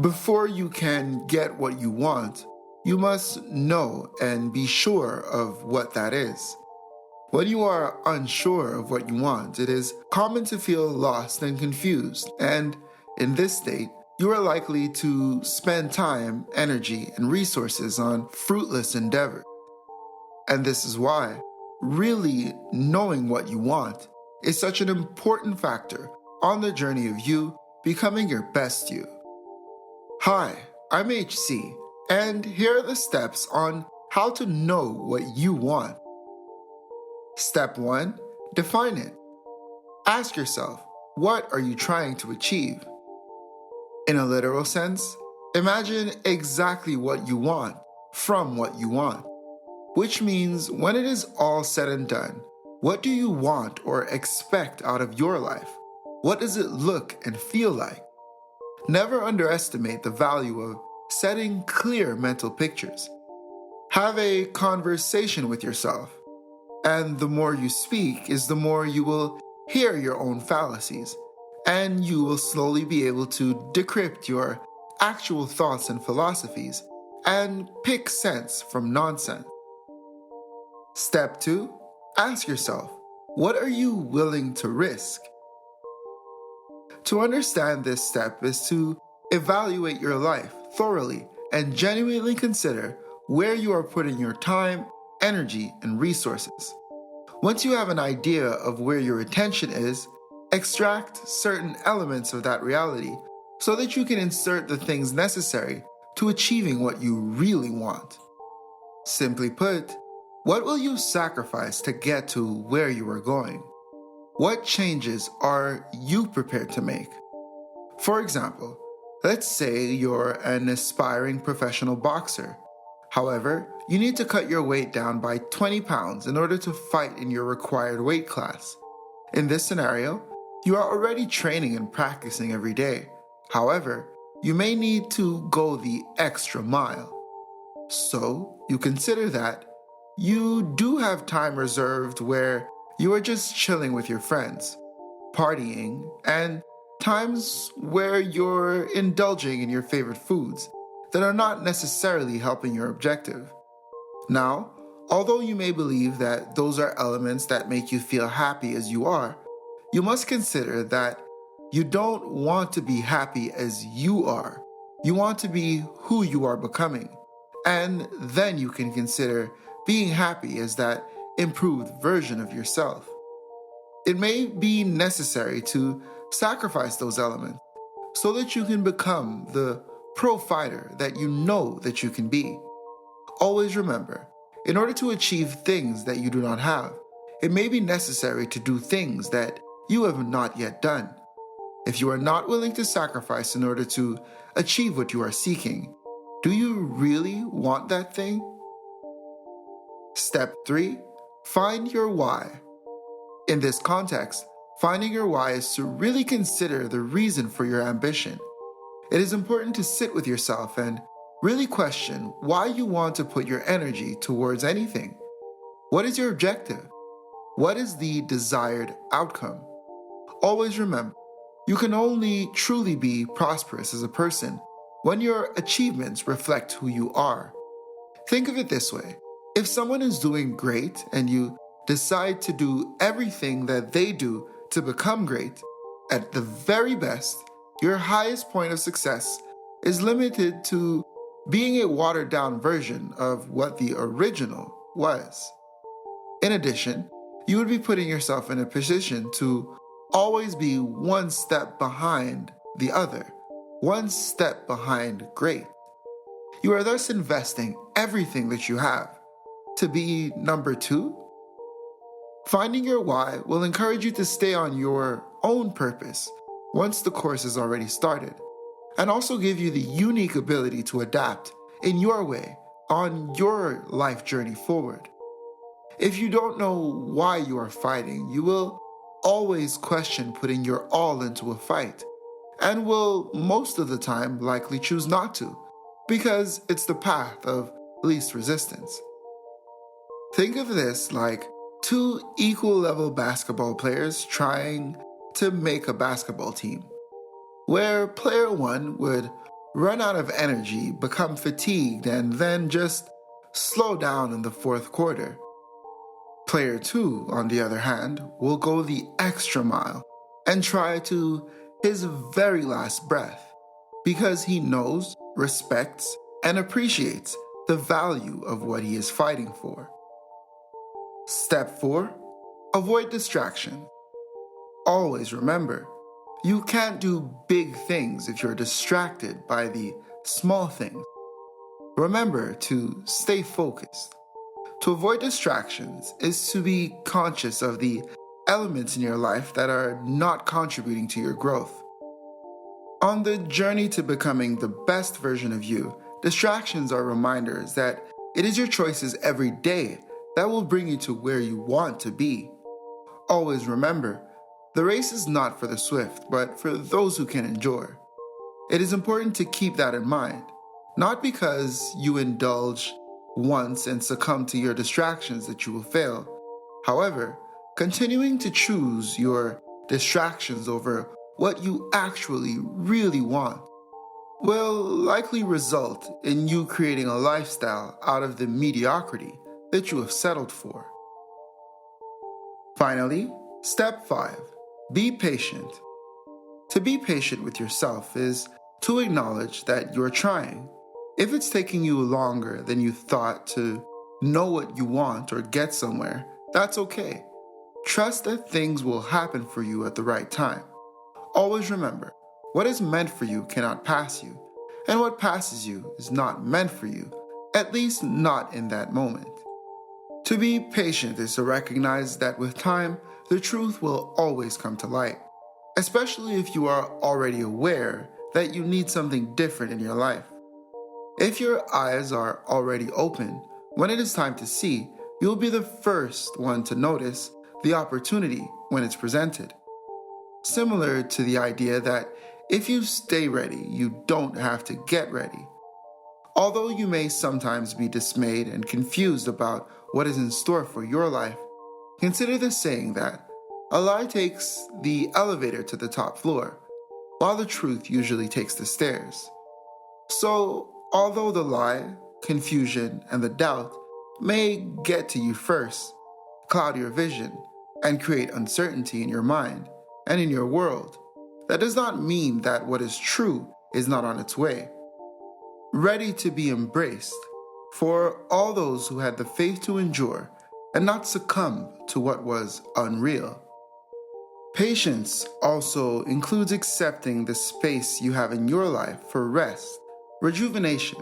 Before you can get what you want, you must know and be sure of what that is. When you are unsure of what you want, it is common to feel lost and confused, and in this state, you are likely to spend time, energy, and resources on fruitless endeavor. And this is why really knowing what you want is such an important factor on the journey of you becoming your best you. Hi, I'm HC, and here are the steps on how to know what you want. Step 1. Define it. Ask yourself, what are you trying to achieve? In a literal sense, imagine exactly what you want from what you want, which means when it is all said and done, what do you want or expect out of your life? What does it look and feel like? Never underestimate the value of setting clear mental pictures. Have a conversation with yourself. And the more you speak is the more you will hear your own fallacies, and you will slowly be able to decrypt your actual thoughts and philosophies and pick sense from nonsense. Step 2. Ask yourself, what are you willing to risk? To understand this step is to evaluate your life thoroughly and genuinely consider where you are putting your time, energy, and resources. Once you have an idea of where your attention is, extract certain elements of that reality so that you can insert the things necessary to achieving what you really want. Simply put, what will you sacrifice to get to where you are going? What changes are you prepared to make? For example, let's say you're an aspiring professional boxer. However, you need to cut your weight down by 20 pounds in order to fight in your required weight class. In this scenario, you are already training and practicing every day. However, you may need to go the extra mile. So, you consider that you do have time reserved where you are just chilling with your friends, partying, and times where you're indulging in your favorite foods that are not necessarily helping your objective. Now, although you may believe that those are elements that make you feel happy as you are, you must consider that you don't want to be happy as you are. You want to be who you are becoming. And then you can consider being happy as that improved version of yourself. It may be necessary to sacrifice those elements so that you can become the pro fighter that you know that you can be. Always remember, in order to achieve things that you do not have, it may be necessary to do things that you have not yet done. If you are not willing to sacrifice in order to achieve what you are seeking, do you really want that thing? Step 3. Find your why. In this context, finding your why is to really consider the reason for your ambition. It is important to sit with yourself and really question why you want to put your energy towards anything. What is your objective? What is the desired outcome? Always remember, you can only truly be prosperous as a person when your achievements reflect who you are. Think of it this way. If someone is doing great and you decide to do everything that they do to become great, at the very best, your highest point of success is limited to being a watered-down version of what the original was. In addition, you would be putting yourself in a position to always be one step behind the other, one step behind great. You are thus investing everything that you have to be number 2. Finding your why will encourage you to stay on your own purpose once the course is already started, and also give you the unique ability to adapt in your way on your life journey forward. If you don't know why you are fighting, you will always question putting your all into a fight, and will most of the time likely choose not to, because it's the path of least resistance. Think of this like 2 equal level basketball players trying to make a basketball team, where player 1 would run out of energy, become fatigued, and then just slow down in the fourth quarter. Player 2, on the other hand, will go the extra mile and try to his very last breath because he knows, respects, and appreciates the value of what he is fighting for. Step 4. Avoid distraction. Always remember, you can't do big things if you're distracted by the small things. Remember to stay focused. To avoid distractions is to be conscious of the elements in your life that are not contributing to your growth. On the journey to becoming the best version of you, distractions are reminders that it is your choices every day that will bring you to where you want to be. Always remember, the race is not for the swift, but for those who can endure. It is important to keep that in mind, not because you indulge once and succumb to your distractions that you will fail. However, continuing to choose your distractions over what you actually really want will likely result in you creating a lifestyle out of the mediocrity that you have settled for. Finally, step 5. Be patient. To be patient with yourself is to acknowledge that you're trying. If it's taking you longer than you thought to know what you want or get somewhere, that's okay. Trust that things will happen for you at the right time. Always remember, what is meant for you cannot pass you, and what passes you is not meant for you, at least not in that moment. To be patient is to recognize that with time, the truth will always come to light, especially if you are already aware that you need something different in your life. If your eyes are already open, when it is time to see, you'll be the first one to notice the opportunity when it's presented. Similar to the idea that if you stay ready, you don't have to get ready. Although you may sometimes be dismayed and confused about what is in store for your life, consider the saying that a lie takes the elevator to the top floor, while the truth usually takes the stairs. So, although the lie, confusion, and the doubt may get to you first, cloud your vision, and create uncertainty in your mind and in your world, that does not mean that what is true is not on its way, ready to be embraced, for all those who had the faith to endure and not succumb to what was unreal. Patience also includes accepting the space you have in your life for rest, rejuvenation,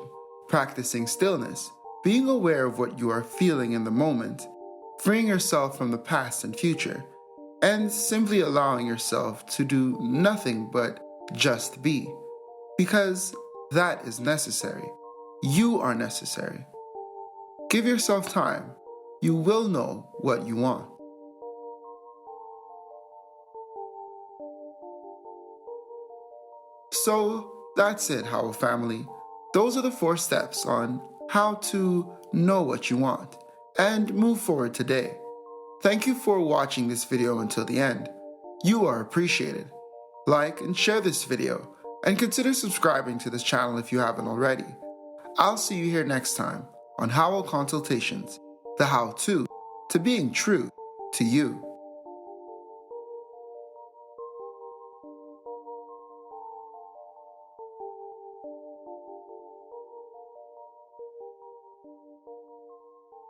practicing stillness, being aware of what you are feeling in the moment, freeing yourself from the past and future, and simply allowing yourself to do nothing but just be, because that is necessary. You are necessary. Give yourself time. You will know what you want. So that's it, Howell family. Those are the 4 steps on how to know what you want and move forward today. Thank you for watching this video until the end. You are appreciated. Like and share this video, and consider subscribing to this channel if you haven't already. I'll see you here next time on Howell Consultations, the how-to being true to you.